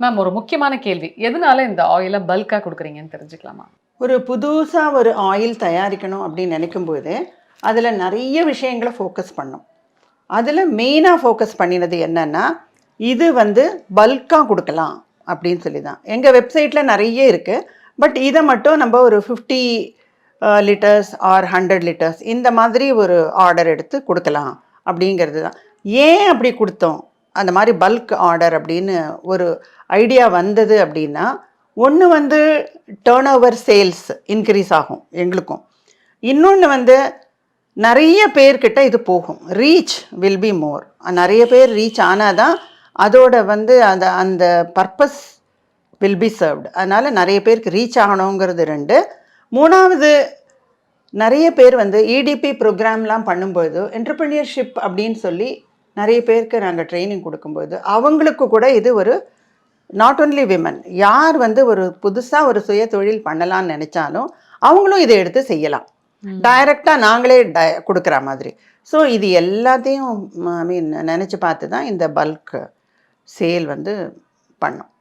Ma'am ஒரு முக்கியமான கேள்வி. எதனால இந்த ஆயில பல்க்கா குடுக்குறீங்கன்னு தெரிஞ்சுக்கலாமா? ஒரு புதுசா ஒரு ஆயில் தயாரிக்கணும் அப்படின்னு நினைக்கும்போது, அதில நெறைய விஷயங்கள ஃபோக்கஸ் பண்ணோம். அதில மெயினா ஃபோக்கஸ் பண்ணினது என்னன்னா, இது வந்து பல்க்கா குடுக்கலாம் அப்படின்னு சொல்லி தான். எங்க வெப்சைட்ல நெறைய இருக்கு. பட் இத மட்டும் நம்ப ஒரு 50 லிட்டர்ஸ் ஆர் 100 லிட்டர்ஸ் இந்த மாதிரி ஒரு ஆர்டர் எடுத்து குடுக்கலாம் அப்படிங்கிறது தான். ஏன் அப்படி குடுத்தோம்? அந்த மாரி பல்க் ஆர்டர் அப்படின்னு ஒரு ஐடியா வந்தது அப்படின்னா, ஒண்ணு வந்து டர்ன் ஓவர் சேல்ஸ் இன்க்ரீஸ் ஆகும் எங்களுக்கும். இன்னொன்னு வந்து நெறைய பேர்கிட்ட இது போகும். Reach will be more. நெறைய பேர் ரீச் ஆனா தான் அதோட வந்து அந்த அந்த பர்ப்பஸ் வில் பி சர்வ்டு. அதனால நெறைய பேருக்கு ரீச் ஆகணுங்கிறது 2. 3வது நெறைய பேர் வந்து இடிபி ப்ரோக்ராம்லாம் பண்ணும்போது, என்டர்பிரினியர்ஷிப் அப்படின்னு சொல்லி நெறைய பேருக்கு நாங்க ட்ரெய்னிங் குடுக்கும்போது, அவங்களுக்கு கூட இது ஒரு நாட் ஒன்லி விமன் யார் வந்து ஒரு புதுசா ஒரு சுய தொழில் பண்ணலாம்னு நெனைச்சாலும், அவங்களும் இத எடுத்து செய்யலாம். டைரக்ட்டா நாங்களே குடுக்குற மாதிரி. ஸோ இது எல்லாத்தையும் ஐ மீன் நெனைச்சு பார்த்து தான் இந்த பல்க் சேல் வந்து பண்ணோம்.